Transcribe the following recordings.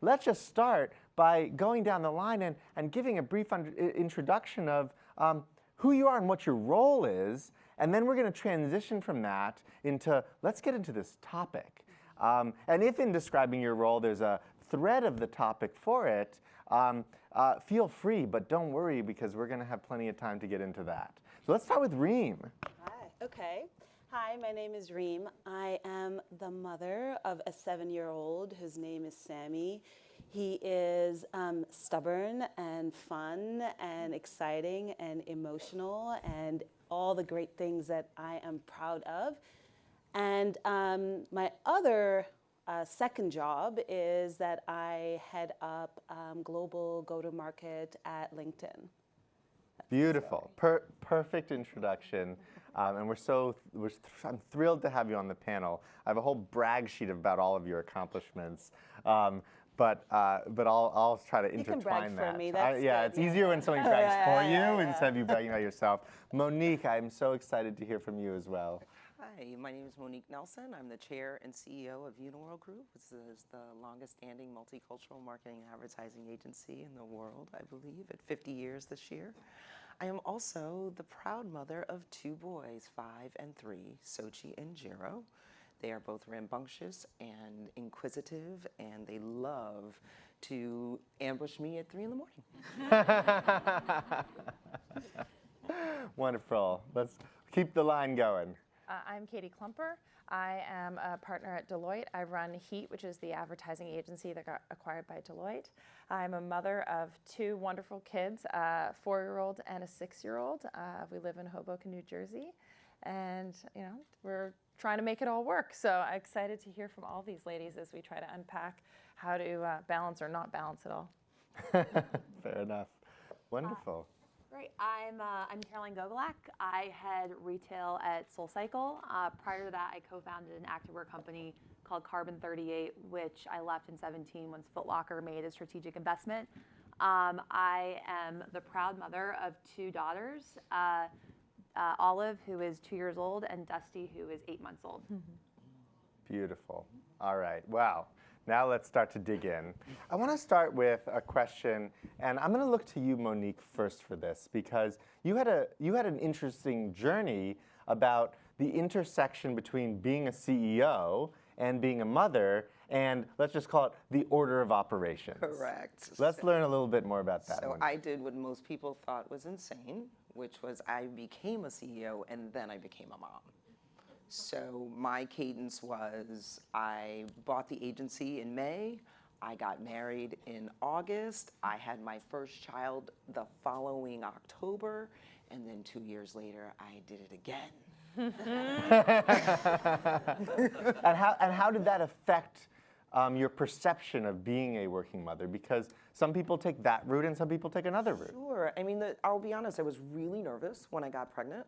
let's just start by going down the line and giving a brief introduction of who you are and what your role is, and then we're going to transition from that into, let's get into this topic. And if in describing your role there's a thread of the topic for it, feel free, but don't worry because we're going to have plenty of time to get into that. So let's start with Reem. Hi, okay. Hi, my name is Reem. I am the mother of a 7-year-old whose name is Sammy. He is stubborn and fun and exciting and emotional and all the great things that I am proud of. And my other second job is that I head up global go-to-market at LinkedIn. Beautiful, perfect introduction, and I'm thrilled to have you on the panel. I have a whole brag sheet about all of your accomplishments, but I'll try to intertwine that. You can brag for me. Yeah, it's easier when somebody brags for you instead of you bragging about yourself. Monique, I'm so excited to hear from you as well. Hi, my name is Monique Nelson. I'm the chair and CEO of Uniworld Group, which is the longest-standing multicultural marketing and advertising agency in the world, I believe, at 50 years this year. I am also the proud mother of 2 boys, 5 and 3, Sochi and Jiro. They are both rambunctious and inquisitive, and they love to ambush me at 3 in the morning. Wonderful. Let's keep the line going. I'm Katie Klumper. I am a partner at Deloitte. I run Heat, which is the advertising agency that got acquired by Deloitte. I'm a mother of 2 wonderful kids, a 4-year-old and a 6-year-old. We live in Hoboken, New Jersey, and we're trying to make it all work. So I'm excited to hear from all these ladies as we try to unpack how to balance or not balance it all. Fair enough. Wonderful. Great. I'm Caroline Gogolak. I head retail at SoulCycle. Prior to that, I co-founded an activewear company called Carbon 38, which I left in 2017 once Foot Locker made a strategic investment. I am the proud mother of 2 daughters, Olive, who is 2 years old, and Dusty, who is 8 months old. Beautiful. All right. Wow. Now let's start to dig in. I want to start with a question, and I'm going to look to you, Monique, first for this, because you had an interesting journey about the intersection between being a CEO and being a mother, and let's just call it the order of operations. Correct. Let's learn a little bit more about that. So I did what most people thought was insane, which was I became a CEO and then I became a mom. So my cadence was I bought the agency in May, I got married in August, I had my first child the following October, and then 2 years later I did it again. And how did that affect your perception of being a working mother? Because some people take that route and some people take another route. Sure. I mean, I'll be honest, I was really nervous when I got pregnant.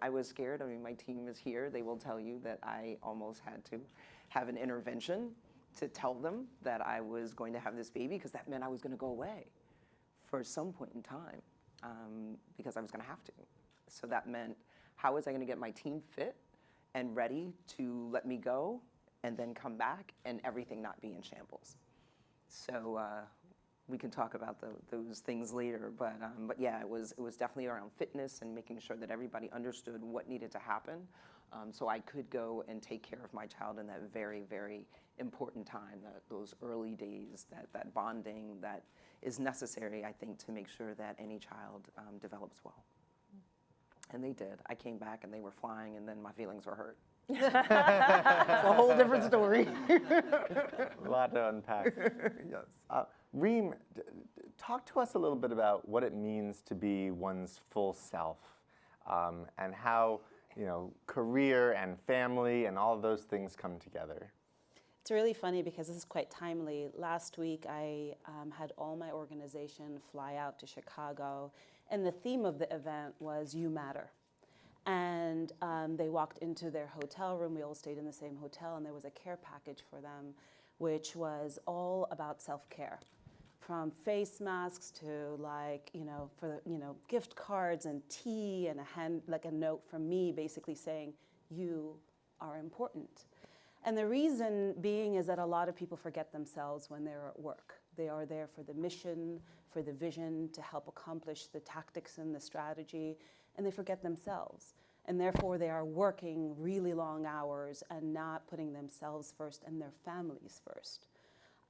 I was scared. I mean, my team is here. They will tell you that I almost had to have an intervention to tell them that I was going to have this baby, because that meant I was going to go away for some point in time, because I was going to have to. So that meant, how was I going to get my team fit and ready to let me go and then come back and everything not be in shambles? So we can talk about those things later, but yeah, it was definitely around fitness and making sure that everybody understood what needed to happen, so I could go and take care of my child in that very, very important time, those early days, that bonding that is necessary, I think, to make sure that any child develops well. And they did. I came back and they were flying, and then my feelings were hurt. It's a whole different story. A lot to unpack. Yes. Reem, talk to us a little bit about what it means to be one's full self, and how career and family and all of those things come together. It's really funny because this is quite timely. Last week I had all my organization fly out to Chicago, and the theme of the event was You Matter. And they walked into their hotel room. We all stayed in the same hotel, and there was a care package for them, which was all about self-care, from face masks to gift cards and tea and a note from me basically saying, you are important. And the reason being is that a lot of people forget themselves when they're at work. They are there for the mission, for the vision, to help accomplish the tactics and the strategy, and they forget themselves. And therefore, they are working really long hours and not putting themselves first and their families first.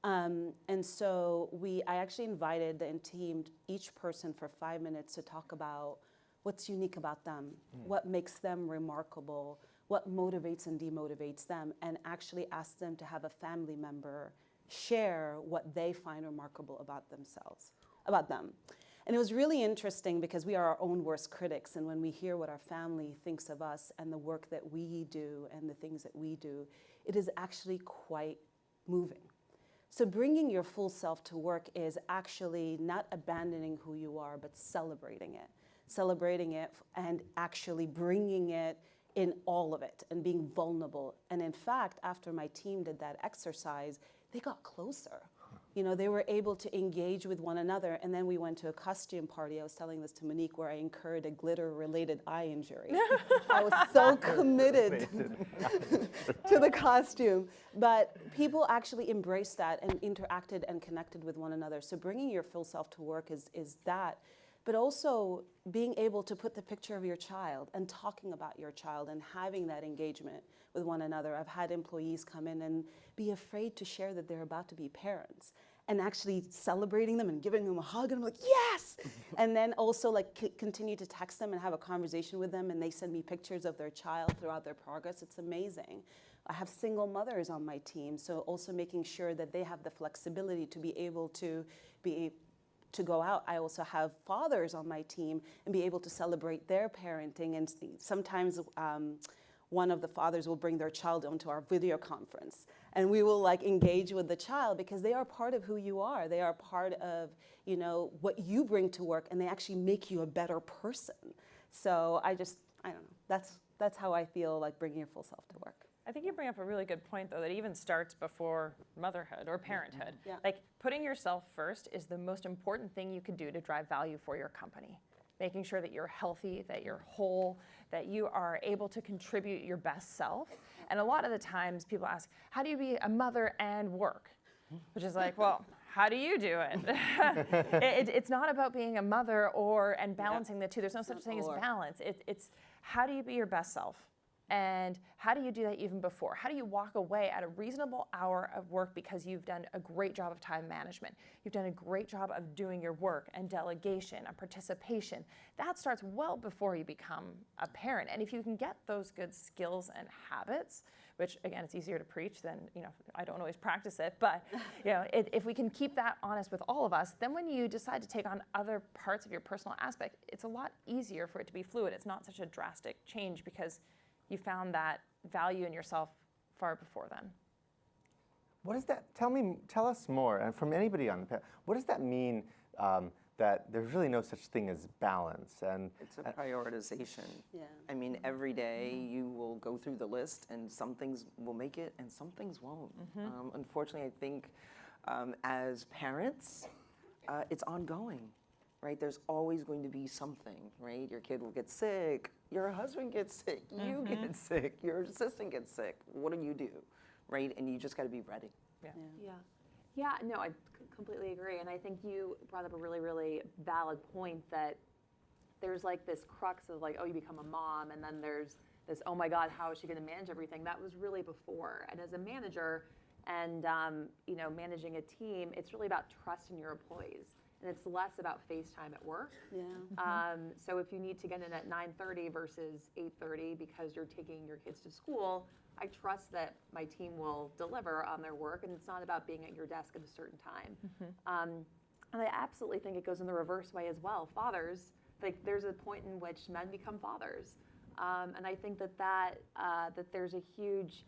And so I actually invited and teamed each person for 5 minutes to talk about what's unique about them, what makes them remarkable, what motivates and demotivates them, and actually asked them to have a family member share what they find remarkable about themselves, about them. And it was really interesting because we are our own worst critics, and when we hear what our family thinks of us and the work that we do and the things that we do, it is actually quite moving. So bringing your full self to work is actually not abandoning who you are, but celebrating it and actually bringing it in all of it and being vulnerable. And in fact, after my team did that exercise, they got closer. You know, they were able to engage with one another. And then we went to a costume party. I was telling this to Monique, where I incurred a glitter-related eye injury. I was so committed to the costume. But people actually embraced that and interacted and connected with one another. So bringing your full self to work is that. But also being able to put the picture of your child and talking about your child and having that engagement with one another. I've had employees come in and be afraid to share that they're about to be parents, and actually celebrating them and giving them a hug, and I'm like, yes! And then also like continue to text them and have a conversation with them, and they send me pictures of their child throughout their progress. It's amazing. I have single mothers on my team, so also making sure that they have the flexibility to be able to go out. I also have fathers on my team and be able to celebrate their parenting. And sometimes one of the fathers will bring their child onto our video conference, and we will like engage with the child because they are part of who you are. They are part of, you know, what you bring to work, and they actually make you a better person. So I don't know. That's how I feel like bringing your full self to work. I think you bring up a really good point, though, that even starts before motherhood or parenthood. Yeah. Like, putting yourself first is the most important thing you could do to drive value for your company. Making sure that you're healthy, that you're whole, that you are able to contribute your best self. And a lot of the times people ask, how do you be a mother and work? Which is like, well, how do you do it? It's not about being a mother and balancing the two. There's no such thing as balance. It's how do you be your best self? And how do you do that even before? How do you walk away at a reasonable hour of work because you've done a great job of time management? You've done a great job of doing your work and delegation and participation. That starts well before you become a parent. And if you can get those good skills and habits, which again, it's easier to preach than, I don't always practice it, but if we can keep that honest with all of us, then when you decide to take on other parts of your personal aspect, it's a lot easier for it to be fluid. It's not such a drastic change because you found that value in yourself far before then. What does that, tell us more, and from anybody on the panel, what does that mean that there's really no such thing as balance? And it's a prioritization. Yeah. I mean, every day you will go through the list, and some things will make it and some things won't. Unfortunately, I think as parents, it's ongoing. Right? There's always going to be something, right? Your kid will get sick, your husband gets sick, you get sick, your assistant gets sick. What do? Right? And you just got to be ready. Yeah, no, I completely agree. And I think you brought up a really, really valid point that there's like this crux of like, oh, you become a mom, and then there's this, oh my God, how is she going to manage everything? That was really before. And as a manager and, managing a team, it's really about trusting your employees. And it's less about FaceTime at work. Yeah. So if you need to get in at 9:30 versus 8:30 because you're taking your kids to school, I trust that my team will deliver on their work, and it's not about being at your desk at a certain time. And I absolutely think it goes in the reverse way as well. Fathers, like there's a point in which men become fathers, and I think that there's a huge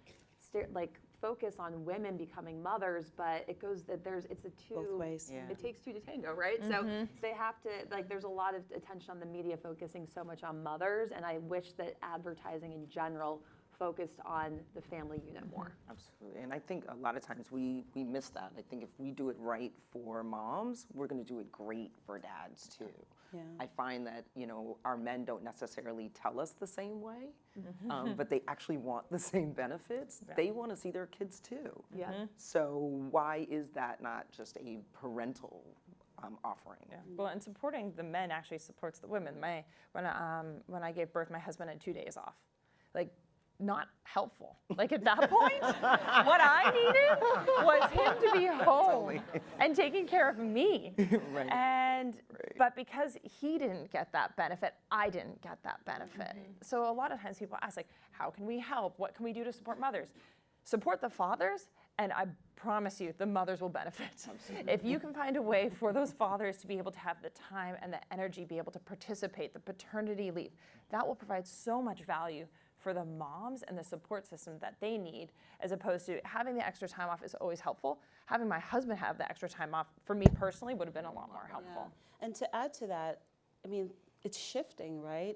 focus on women becoming mothers, but it goes that it's a two. Both ways. Yeah. It takes two to tango, right? So they have to there's a lot of attention on the media focusing so much on mothers, and I wish that advertising in general focused on the family unit more. Absolutely, and I think a lot of times we miss that. I think if we do it right for moms, we're going to do it great for dads too. Yeah. I find that, you know, our men don't necessarily tell us the same way, but they actually want the same benefits. They want to see their kids too. Yeah. So why is that not just a parental offering? Yeah. Well, and supporting the men actually supports the women. When I gave birth, my husband had 2 days off. Like, not helpful. Like at that point, what I needed was him to be home and taking care of me. Right. And but because he didn't get that benefit, I didn't get that benefit. So a lot of times people ask, like, how can we help? What can we do to support mothers? Support the fathers, and I promise you, the mothers will benefit. If you can find a way for those fathers to be able to have the time and the energy, be able to participate, the paternity leave, that will provide so much value for the moms and the support system that they need, as opposed to having the extra time off is always helpful. Having my husband have the extra time off, for me personally, would have been a lot more helpful. Yeah. And to add to that, I mean, it's shifting, right?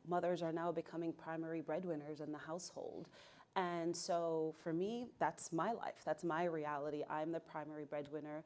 Mothers are now becoming primary breadwinners in the household. And so for me, that's my life. That's my reality. I'm the primary breadwinner.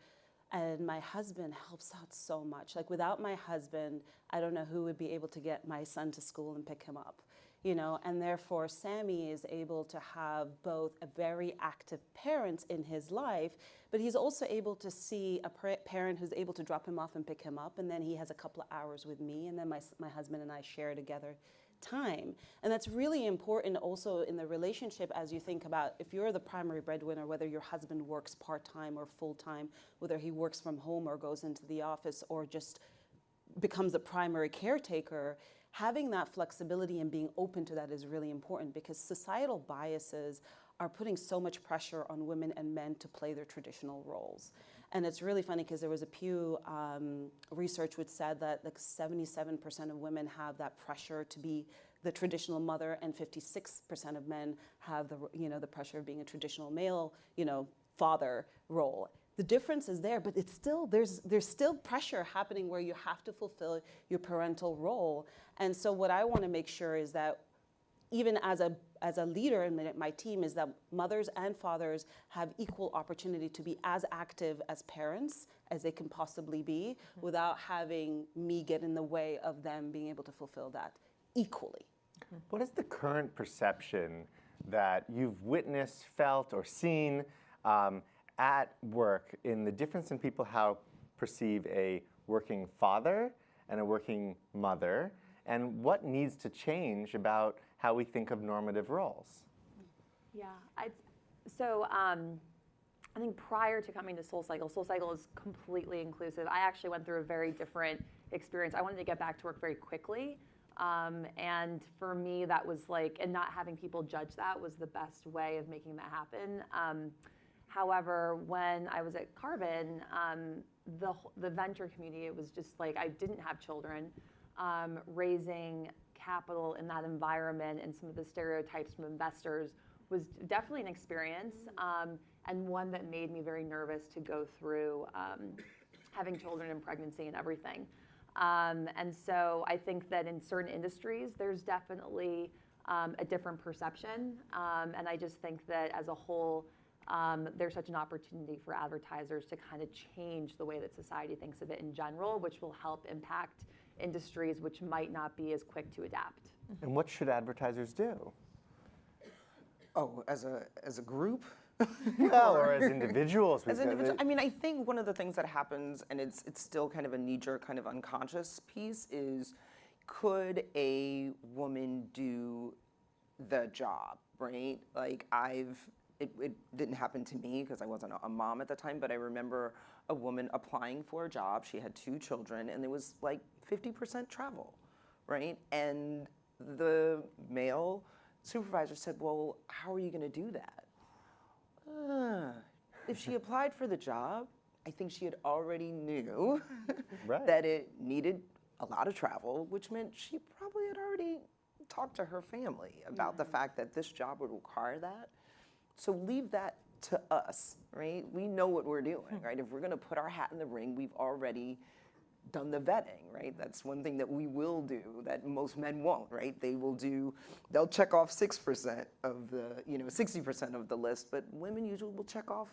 And my husband helps out so much. Like without my husband, I don't know who would be able to get my son to school and pick him up. You know, and therefore Sammy is able to have both a very active parent in his life, but he's also able to see a parent who's able to drop him off and pick him up, and then he has a couple of hours with me, and then my husband and I share together time. And that's really important also in the relationship as you think about if you're the primary breadwinner, whether your husband works part-time or full-time, whether he works from home or goes into the office or just becomes a primary caretaker, having that flexibility and being open to that is really important because societal biases are putting so much pressure on women and men to play their traditional roles. And it's really funny because there was a Pew research which said that like 77% of women have that pressure to be the traditional mother, and 56% of men have the pressure of being a traditional male, father role. The difference is there, but it's still there's still pressure happening where you have to fulfill your parental role. And so what I want to make sure is that even as a leader in my team is that mothers and fathers have equal opportunity to be as active as parents as they can possibly be without having me get in the way of them being able to fulfill that equally. What is the current perception that you've witnessed, felt, or seen at work in the difference in people how perceive a working father and a working mother, and what needs to change about how we think of normative roles? Yeah, I think prior to coming to SoulCycle is completely inclusive. I actually went through a very different experience. I wanted to get back to work very quickly. And for me, that was like, and not having people judge that was the best way of making that happen. However, when I was at Carbon, the venture community, it was just like, I didn't have children. Raising capital in that environment and some of the stereotypes from investors was definitely an experience, and one that made me very nervous to go through having children and pregnancy and everything. And so I think that in certain industries, there's definitely a different perception. And I just think that as a whole, there's such an opportunity for advertisers to kind of change the way that society thinks of it in general, which will help impact industries which might not be as quick to adapt. And what should advertisers do? Oh, as a group? Well, or as individuals. As individuals, I mean, I think one of the things that happens, and it's still kind of a knee-jerk kind of unconscious piece, is could a woman do the job, right? Like it didn't happen to me because I wasn't a mom at the time, but I remember a woman applying for a job. She had 2 children, and there was like 50% travel, right? And the male supervisor said, well, how are you going to do that? If she applied for the job, I think she had already knew that it needed a lot of travel, which meant she probably had already talked to her family about the fact that this job would require that. So leave that to us, right? We know what we're doing, right? If we're going to put our hat in the ring, we've already done the vetting, right? That's one thing that we will do that most men won't, right? They'll check off 6% of the, 60% of the list, but women usually will check off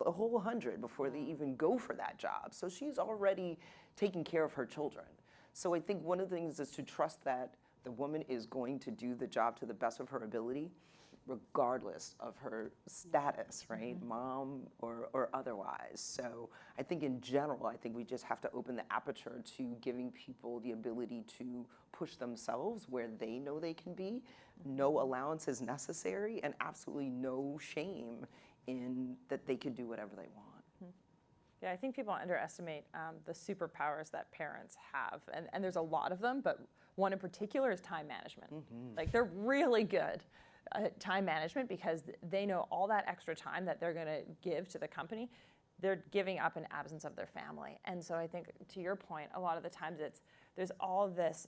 the whole 100 before they even go for that job. So she's already taking care of her children. So I think one of the things is to trust that the woman is going to do the job to the best of her ability, regardless of her status, right? Mom or otherwise. So I think in general, I think we just have to open the aperture to giving people the ability to push themselves where they know they can be. No allowance is necessary, and absolutely no shame in that they can do whatever they want. Yeah, I think people underestimate the superpowers that parents have, and there's a lot of them, but one in particular is time management. Like, they're really good at time management because they know all that extra time that they're going to give to the company, they're giving up in absence of their family. And so I think, to your point, a lot of the times there's all this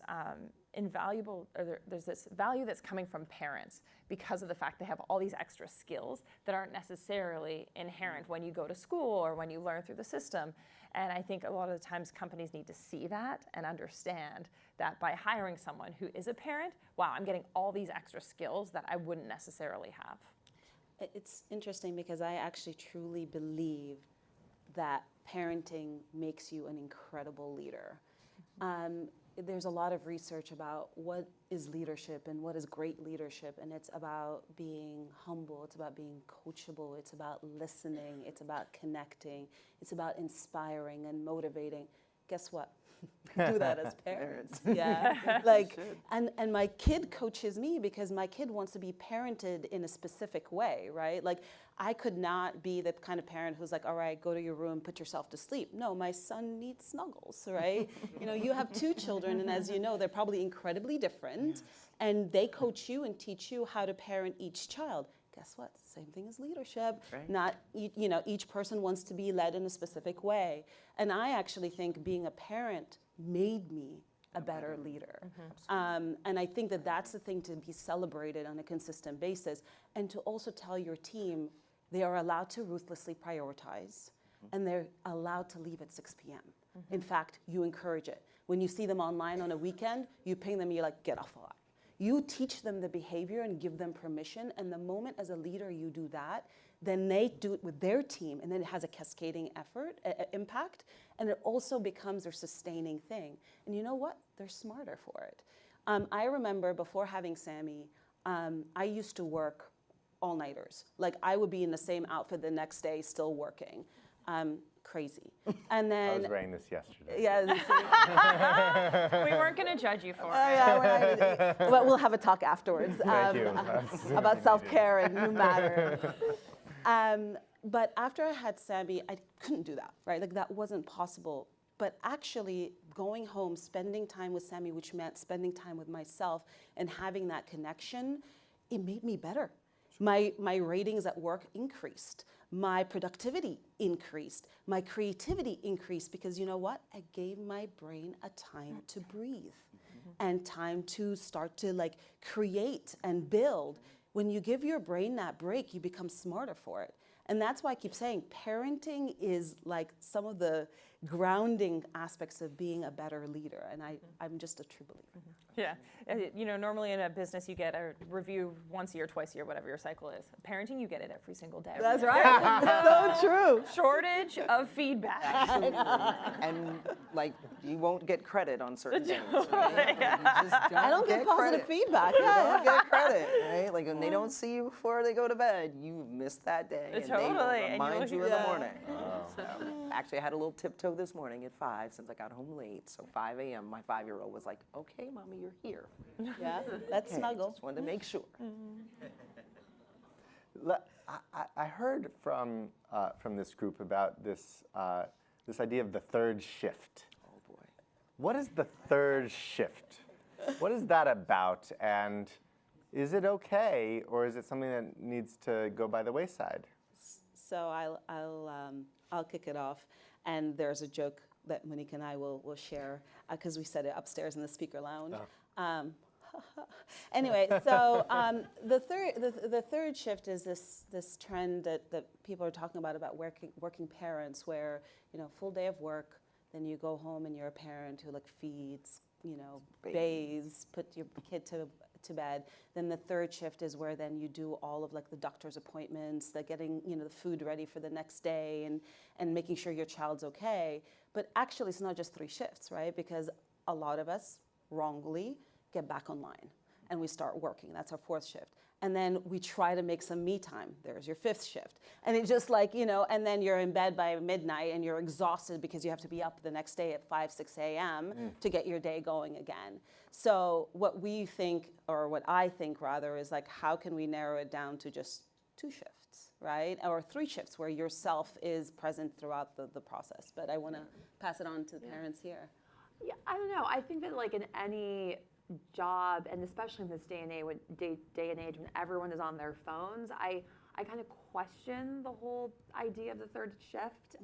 invaluable, or there's this value that's coming from parents because of the fact they have all these extra skills that aren't necessarily inherent when you go to school or when you learn through the system. And I think a lot of the times companies need to see that and understand that by hiring someone who is a parent, wow, I'm getting all these extra skills that I wouldn't necessarily have. It's interesting because I actually truly believe that parenting makes you an incredible leader. There's a lot of research about what is leadership and what is great leadership, and it's about being humble, it's about being coachable, it's about listening, it's about connecting, it's about inspiring and motivating. Guess what? Do that as parents. Yeah. Like, and my kid coaches me because my kid wants to be parented in a specific way, right? Like, I could not be the kind of parent who's like, all right, go to your room, put yourself to sleep. No, my son needs snuggles, right? You know, you have 2 children, and as you know, they're probably incredibly different, and they coach you and teach you how to parent each child. Guess what? Same thing as leadership. Right. Not, you know, each person wants to be led in a specific way. And I actually think being a parent made me a better leader. And I think that that's the thing to be celebrated on a consistent basis, and to also tell your team they are allowed to ruthlessly prioritize, and they're allowed to leave at 6 p.m. In fact, you encourage it. When you see them online on a weekend, you ping them, you're like, get off the line. You teach them the behavior and give them permission, and the moment as a leader you do that, then they do it with their team, and then it has a cascading impact, and it also becomes their sustaining thing. And you know what? They're smarter for it. I remember before having Sammy, I used to work all-nighters. Like, I would be in the same outfit the next day still working. Crazy. And then I was wearing this yesterday. yeah, We weren't going to judge you for it. but we'll have a talk afterwards Thank you. about self-care and you matter. But after I had Sammy, I couldn't do that, right? Like, that wasn't possible. But actually going home, spending time with Sammy, which meant spending time with myself and having that connection, it made me better. My ratings at work increased. My productivity increased. My creativity increased because, you know what? I gave my brain a time to breathe and time to start to, like, create and build. When you give your brain that break, you become smarter for it. And that's why I keep saying parenting is like some of the grounding aspects of being a better leader. And I'm just a true believer. Yeah. You know, normally in a business, you get a review once a year, twice a year, whatever your cycle is. Parenting, you get it every single day. That's right. It's so true. Shortage of feedback. And like, you won't get credit on certain things. Right? You just I don't get positive credit. feedback. You don't get credit, right? Like, when they don't see you before they go to bed, you missed that day. And Totally. they will And remind you you in the yeah. morning. So, actually, I had a little tiptoe this morning at 5 since I got home late. So 5 a.m., my 5-year-old was like, okay, Mommy, you're here. Yeah, let's Okay, snuggle. just wanted to make sure. I heard from this group about this this idea of the third shift. Oh, boy. What is the third shift? What is that about? And is it okay, or is it something that needs to go by the wayside? So I'll kick it off, and there's a joke that Monique and I will share because we said it upstairs in the speaker lounge. Anyway, so the third shift is this trend that people are talking about working parents, where, you know, full day of work, then you go home and you're a parent who, like, feeds, you know, bathes, put your kid to bed. Then the third shift is where then you do all of, like, the doctor's appointments, the getting, you know, the food ready for the next day, and making sure your child's okay. But actually, it's not just 3 shifts, right? Because a lot of us, wrongly, get back online and we start working. That's our 4th shift. And then we try to make some me time. There's your 5th shift. And it's just like, and then you're in bed by midnight and you're exhausted because you have to be up the next day at 5, 6 a.m. to get your day going again. So what we think, or what I think rather, is like, how can we narrow it down to just 2 shifts, right? Or 3 shifts where yourself is present throughout the process. But I want to pass it on to the parents here. Yeah, I don't know. I think that like in any job, and especially in this day and age when everyone is on their phones, I kind of question the whole idea of the 3rd shift.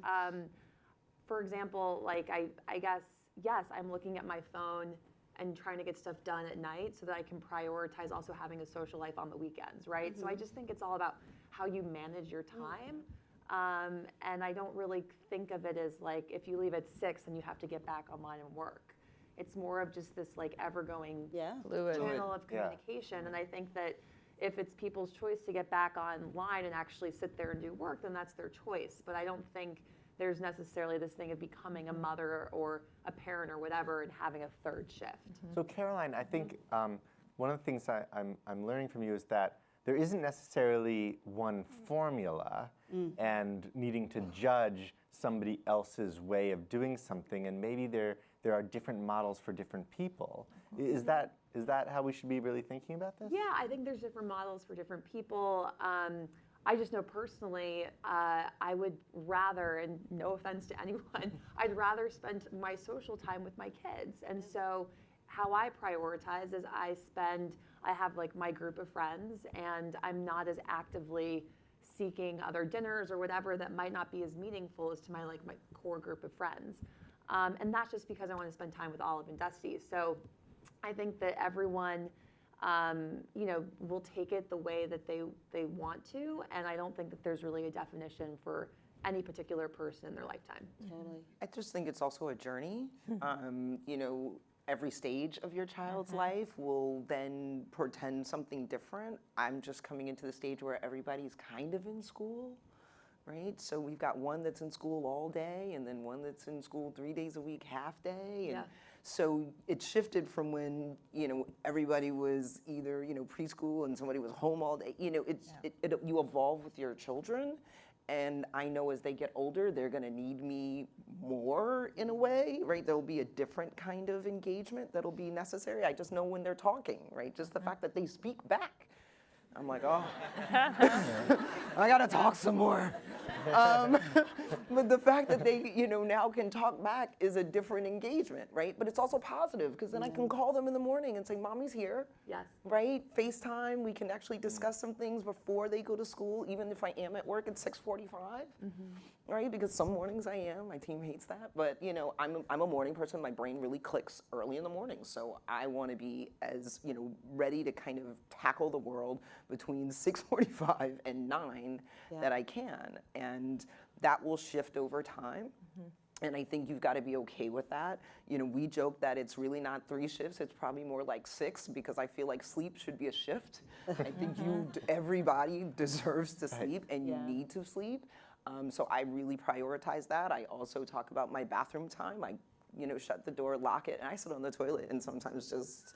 For example, like I guess, yes, I'm looking at my phone and trying to get stuff done at night so that I can prioritize also having a social life on the weekends, right? So I just think it's all about how you manage your time. And I don't really think of it as like, if you leave at 6 and you have to get back online and work. It's more of just this like ever-going channel of communication. And I think that if it's people's choice to get back online and actually sit there and do work, then that's their choice. But I don't think there's necessarily this thing of becoming a mother or a parent or whatever and having a 3rd shift. So Caroline, I think one of the things I'm learning from you is that there isn't necessarily one formula and needing to judge somebody else's way of doing something, and maybe there are different models for different people. Is that how we should be really thinking about this? Yeah, I think there's different models for different people. I just know personally, I would rather, and no offense to anyone, I'd rather spend my social time with my kids. And so how I prioritize is I have like my group of friends, and I'm not as actively seeking other dinners or whatever that might not be as meaningful as to my core group of friends. And that's just because I want to spend time with Olive and Dusty. So I think that everyone, will take it the way that they want to, and I don't think that there's really a definition for any particular person in their lifetime. Totally. I just think it's also a journey. Every stage of your child's life will then portend something different. I'm just coming into the stage where everybody's kind of in school, right? So we've got one that's in school all day, and then one that's in school 3 days a week, half day. And so it shifted from when, everybody was either, preschool and somebody was home all day. You evolve with your children. And I know as they get older, they're going to need me more in a way, right? There'll be a different kind of engagement that'll be necessary. I just know when they're talking, right? Just the fact that they speak back. I'm like, oh, I got to talk some more. But the fact that they, now can talk back is a different engagement, right? But it's also positive because then I can call them in the morning and say, Mommy's here. Yes. Right? FaceTime, we can actually discuss some things before they go to school, even if I am at work at 6:45, right? Because some mornings I am, my team hates that, but I'm a morning person. My brain really clicks early in the morning. So I want to be as, ready to kind of tackle the world between 6:45 and 9 that I can. And that will shift over time. And I think you've got to be okay with that. We joke that it's really not 3 shifts, it's probably more like 6, because I feel like sleep should be a shift. I think everybody deserves to sleep, and you need to sleep. So I really prioritize that. I also talk about my bathroom time. I shut the door, lock it, and I sit on the toilet and sometimes just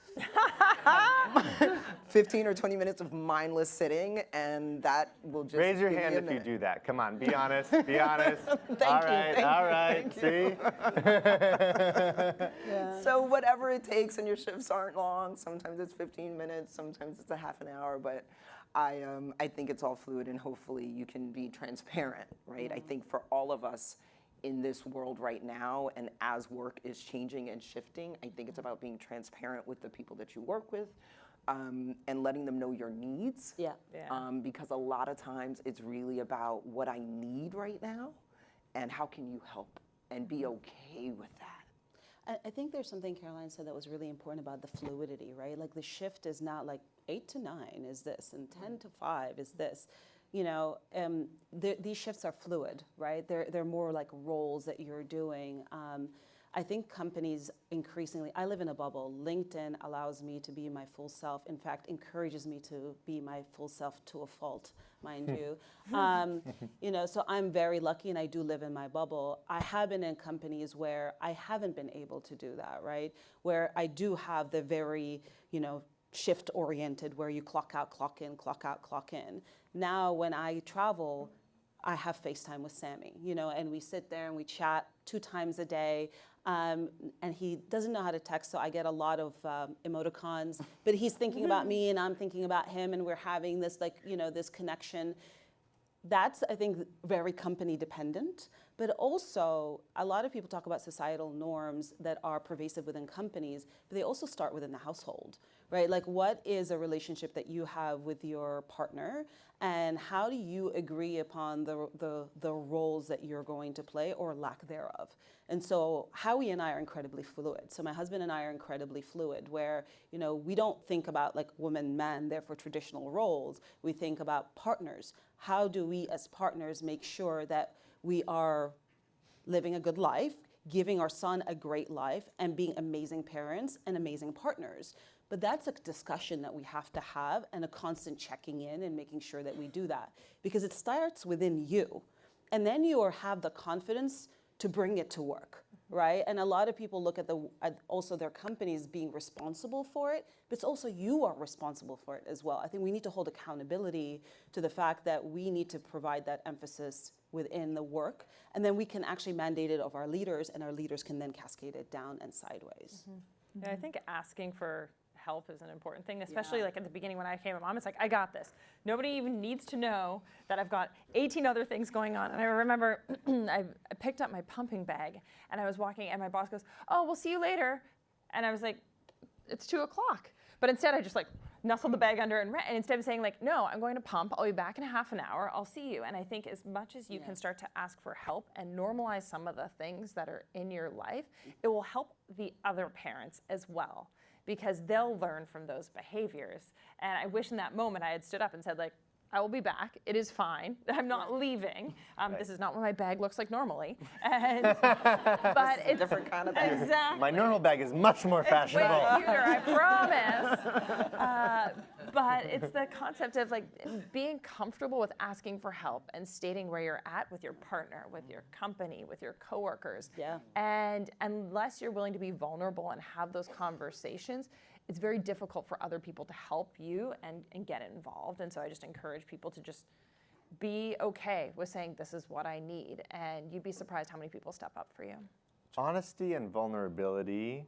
15 or 20 minutes of mindless sitting, and that will just Raise your give me hand a if you minute. do that. Come on, be honest, be honest. Thank you, All right, see? So whatever it takes, and your shifts aren't long. Sometimes it's 15 minutes, sometimes it's a half an hour, but I think it's all fluid, and hopefully you can be transparent, right? I think for all of us in this world right now, and as work is changing and shifting, I think it's about being transparent with the people that you work with, and letting them know your needs. Because a lot of times it's really about what I need right now, and how can you help, and be okay with that. I think there's something Caroline said that was really important about the fluidity, right? Like the shift is not like 8 to 9 is this, and 10 to 5 is this. These shifts are fluid, right? They're more like roles that you're doing. I think companies increasingly, I live in a bubble. LinkedIn allows me to be my full self. In fact, encourages me to be my full self to a fault, mind you. You know, so I'm very lucky and I do live in my bubble. I have been in companies where I haven't been able to do that, right? Where I do have the very, you know, shift oriented where you clock out, clock in, clock out, clock in. Now when I travel, I have FaceTime with Sammy, you know, and we sit there and we chat 2 times a day. And he doesn't know how to text, so I get a lot of emoticons. But he's thinking about me, and I'm thinking about him, and we're having this, like, you know, this connection. That's, I think, very company dependent. But also, a lot of people talk about societal norms that are pervasive within companies, but they also start within the household, right? Like, what is a relationship that you have with your partner, and how do you agree upon the roles that you're going to play or lack thereof? And so Howie and I are incredibly fluid. So my husband and I are incredibly fluid, where, you know, we don't think about like woman, man, therefore traditional roles. We think about partners. How do we as partners make sure that we are living a good life, giving our son a great life, and being amazing parents and amazing partners? But that's a discussion that we have to have, and a constant checking in and making sure that we do that, because it starts within you. And then you have the confidence to bring it to work, right? And a lot of people look at also their companies being responsible for it, but it's also you are responsible for it as well. I think we need to hold accountability to the fact that we need to provide that emphasis within the work, and then we can actually mandate it of our leaders, and our leaders can then cascade it down and sideways. Yeah, I think asking for help is an important thing, especially like at the beginning when I became a mom. It's like, I got this. Nobody even needs to know that I've got 18 other things going on. And I remember I picked up my pumping bag and I was walking and my boss goes, oh, we'll see you later. And I was like, it's 2 o'clock. But instead I just like nestled the bag under and ran. And instead of saying like, no, I'm going to pump, I'll be back in a half an hour, I'll see you. And I think as much as you can start to ask for help and normalize some of the things that are in your life, it will help the other parents as well, because they'll learn from those behaviors. And I wish in that moment I had stood up and said like, I will be back, it is fine, I'm not leaving. This is not what my bag looks like normally. And, but it's a different kind of bag. Exactly. My normal bag is much more fashionable. Way cuter, I promise. But it's the concept of like being comfortable with asking for help and stating where you're at with your partner, with your company, with your coworkers. Yeah. And unless you're willing to be vulnerable and have those conversations, it's very difficult for other people to help you and get involved. And so I just encourage people to just be okay with saying, this is what I need. And you'd be surprised how many people step up for you. Honesty and vulnerability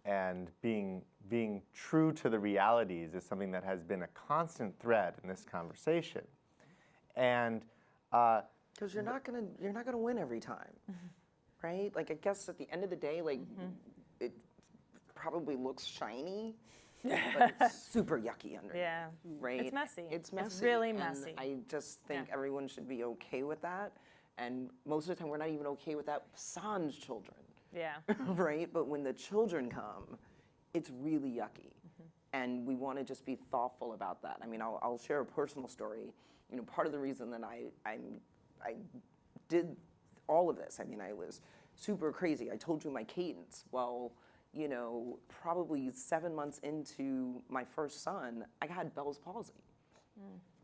and being true to the realities is something that has been a constant thread in this conversation. And Because you're not gonna win every time, right? Like, I guess at the end of the day, like it probably looks shiny, but it's super yucky under. Yeah, right. It's messy. It's messy. It's really messy. And I just think everyone should be okay with that. And most of the time, we're not even okay with that with sans children. Yeah. Right? But when the children come, it's really yucky. And we want to just be thoughtful about that. I mean, I'll share a personal story. You know, part of the reason that I did all of this, I mean, I was super crazy. I told you my cadence. Well, you know, probably 7 months into my first son, I had Bell's palsy.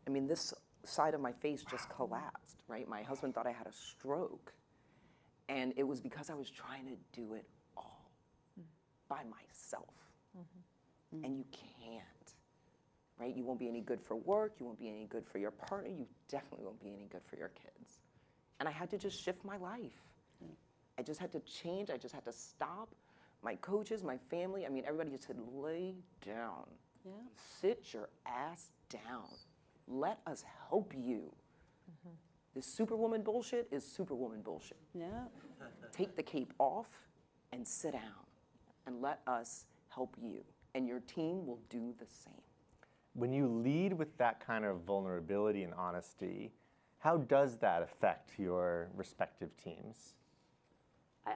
I mean, this side of my face just collapsed, right? My husband thought I had a stroke. And it was because I was trying to do it all by myself. And you can't, right? You won't be any good for work. You won't be any good for your partner. You definitely won't be any good for your kids. And I had to just shift my life. I just had to change. I just had to stop. My coaches, my family, I mean, everybody just said, lay down. Sit your ass down. Let us help you. This superwoman bullshit is superwoman bullshit. Take the cape off and sit down and let us help you. And your team will do the same. when you lead with that kind of vulnerability and honesty, how does that affect your respective teams?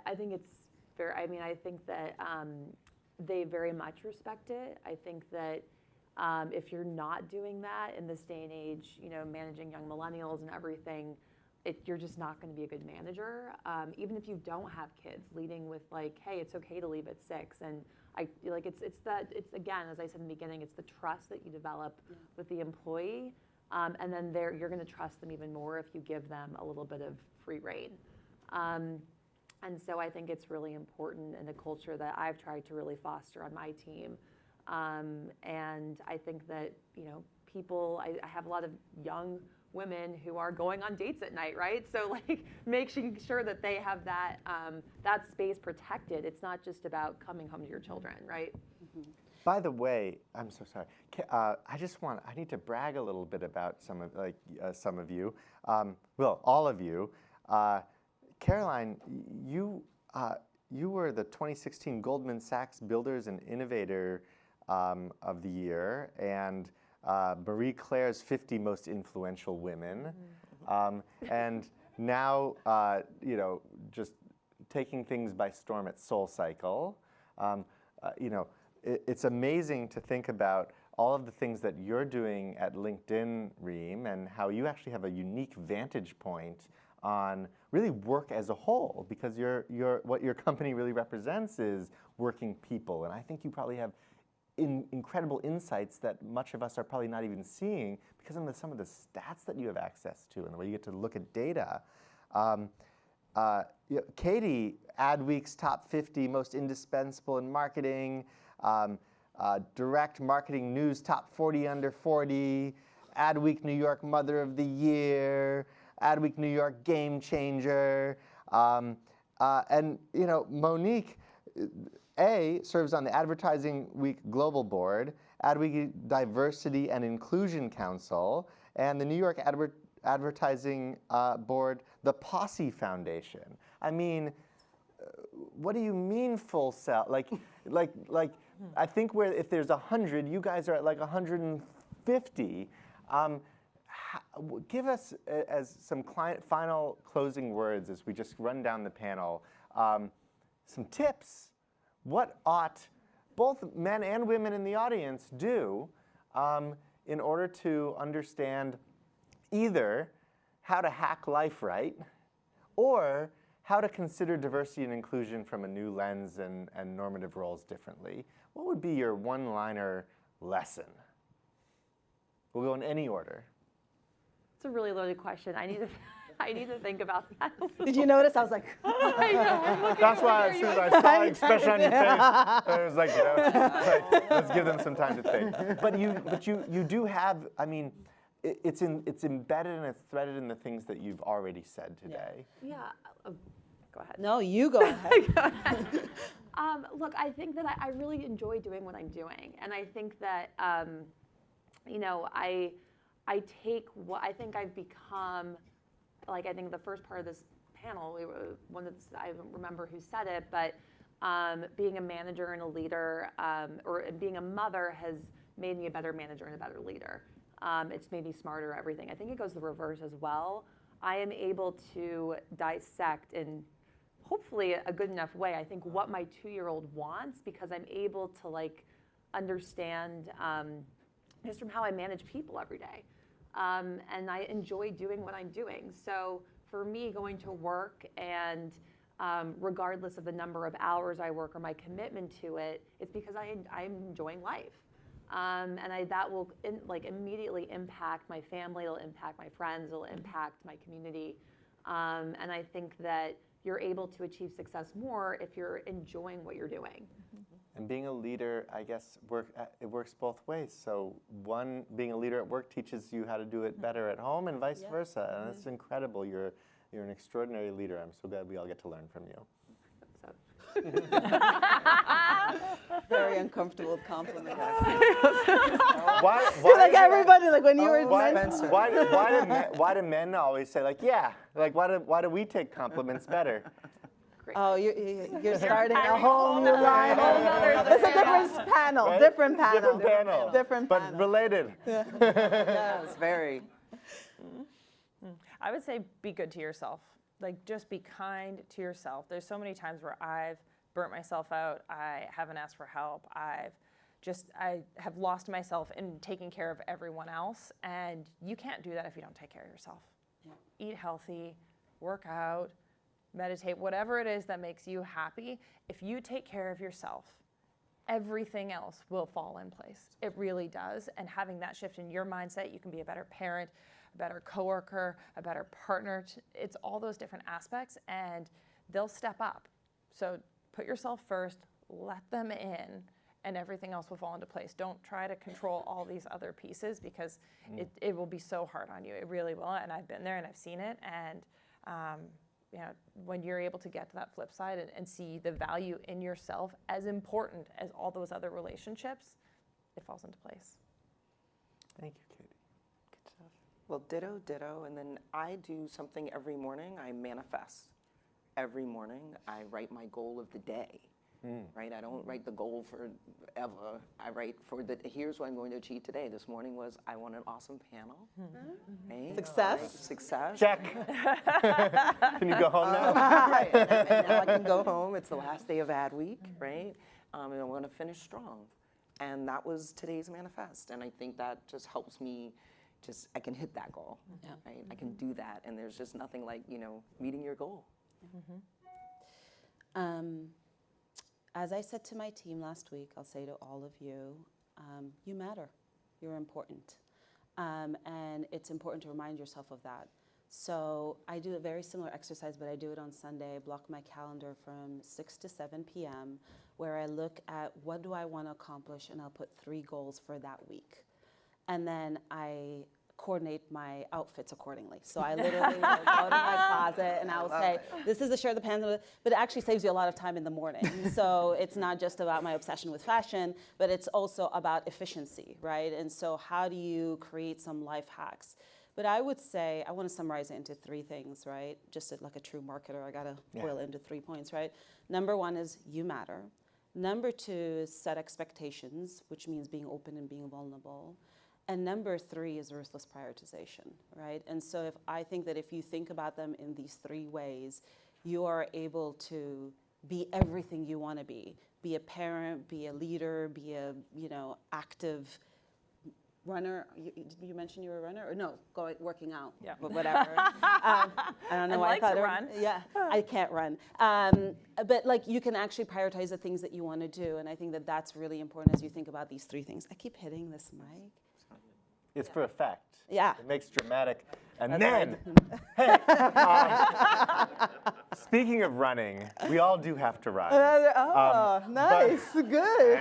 I think it's fair. I mean, I think that they very much respect it. I think that if you're not doing that in this day and age, you know, managing young millennials and everything, you're just not going to be a good manager. Even if you don't have kids, leading with like, hey, it's okay to leave at 6, and it's again, as I said in the beginning, it's the trust that you develop with the employee, and then you're going to trust them even more if you give them a little bit of free rein. And so I think it's really important in a culture that I've tried to really foster on my team. And I think that, people, I have a lot of young women who are going on dates at night, right? So like making sure that they have that, that space protected. It's not just about coming home to your children, right? Mm-hmm. By the way, I'm so sorry. I need to brag a little bit about some of you. Well, all of you. Caroline, you were the 2016 Goldman Sachs Builders and Innovator of the Year, and Marie Claire's 50 Most Influential Women, and now just taking things by storm at SoulCycle. It's amazing to think about all of the things that you're doing at LinkedIn, Reem, and how you actually have a unique vantage point on really work as a whole, because what your company really represents is working people, and I think you probably have incredible insights that much of us are probably not even seeing because of some of the stats that you have access to and the way you get to look at data. Katie, Adweek's top 50 most indispensable in marketing, Direct Marketing News top 40 under 40, Adweek New York Mother of the Year, Adweek New York Game Changer, and Monique serves on the Advertising Week Global Board, Adweek Diversity and Inclusion Council, and the New York Advertising Board, the Posse Foundation. I mean, what do you mean full sell? I think if there's 100, you guys are at like 150. Give us, as some final closing words as we just run down the panel, some tips. What ought both men and women in the audience do in order to understand either how to hack life right or how to consider diversity and inclusion from a new lens and normative roles differently? What would be your one-liner lesson? We'll go in any order. It's a really loaded question. I need to think about that. Did you notice? I was like, I know. That's why as soon as I saw the expression on your face, I was like, let's give them some time to think. But you do have, I mean, it's embedded and it's threaded in the things that you've already said today. Yeah. Go ahead. no, you go ahead. Go ahead. Look, I think that I really enjoy doing what I'm doing, and I think that I take what I think I've become. Like, I think the first part of this panel, I don't remember who said it, but being a manager and a leader, or being a mother, has made me a better manager and a better leader. It's made me smarter, everything. I think it goes the reverse as well. I am able to dissect in hopefully a good enough way, I think, what my 2-year-old wants, because I'm able to understand just from how I manage people every day. And I enjoy doing what I'm doing. So for me, going to work and regardless of the number of hours I work or my commitment to it, it's because I'm enjoying life. And that will immediately impact my family, it'll impact my friends, it'll impact my community. And I think that you're able to achieve success more if you're enjoying what you're doing. And being a leader, I guess, it works both ways. So one, being a leader at work teaches you how to do it better at home, and vice versa. And it's incredible. You're an extraordinary leader. I'm so glad we all get to learn from you. Very uncomfortable compliment. Why like everybody, like when you were why do men always say why do we take compliments better? Great. Oh, you're starting a whole new line. It's a different panel. Right? Different panel. Different panel. But related. Yes, very. I would say be good to yourself. Just be kind to yourself. There's so many times where I've burnt myself out. I haven't asked for help. I have lost myself in taking care of everyone else. And you can't do that if you don't take care of yourself. Eat healthy, work out, meditate, whatever it is that makes you happy. If you take care of yourself, everything else will fall in place. It really does. And having that shift in your mindset, you can be a better parent, a better coworker, a better partner. It's all those different aspects, and they'll step up. So put yourself first, let them in, and everything else will fall into place. Don't try to control all these other pieces, because it will be so hard on you. It really will, and I've been there and I've seen it. And you know, when you're able to get to that flip side and see the value in yourself as important as all those other relationships, it falls into place. Thank you, Katie. Good stuff. Well, ditto, ditto. And then I do something every morning. I manifest. Every morning, I write my goal of the day. Right? I don't write the goal forever. I write for here's what I'm going to achieve today. This morning was, I want an awesome panel. Right? Success. Right? Success. Check. Can you go home now? Right. And now I can go home. It's the last day of ad week, right? And I'm going to finish strong. And that was today's manifest. And I think that just helps me I can hit that goal, right? I can do that. And there's just nothing like, meeting your goal. As I said to my team last week, I'll say to all of you, you matter. You're important. And it's important to remind yourself of that. So I do a very similar exercise, but I do it on Sunday. I block my calendar from 6 to 7 p.m., where I look at what do I want to accomplish, and I'll put 3 goals for that week. And then I coordinate my outfits accordingly. So I literally will go to my closet and I'll say, this is the shirt, the pants, but it actually saves you a lot of time in the morning. So it's not just about my obsession with fashion, but it's also about efficiency, right? And so how do you create some life hacks? But I would say, I want to summarize it into 3 things, right? Just like a true marketer, I got to boil it into 3 points, right? Number 1 is you matter. Number 2 is set expectations, which means being open and being vulnerable. And number 3 is ruthless prioritization, right? And so I think that if you think about them in these 3 ways, you are able to be everything you want to be. Be a parent, be a leader, be a, active runner. You mentioned you were a runner? Or no, working out, but whatever. I don't know why I thought to run. Yeah, I can't run. But like you can actually prioritize the things that you want to do. And I think that that's really important as you think about these 3 things. I keep hitting this mic. It's for effect. Yeah. It makes dramatic. And That's then, right. hey, speaking of running, we all do have to run. Nice, good.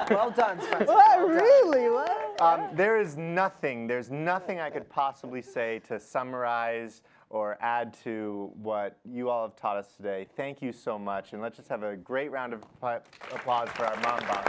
Well done, Spencer. What, Well done. really? What? There's nothing I could possibly say to summarize or add to what you all have taught us today. Thank you so much, and let's just have a great round of applause for our mom boss.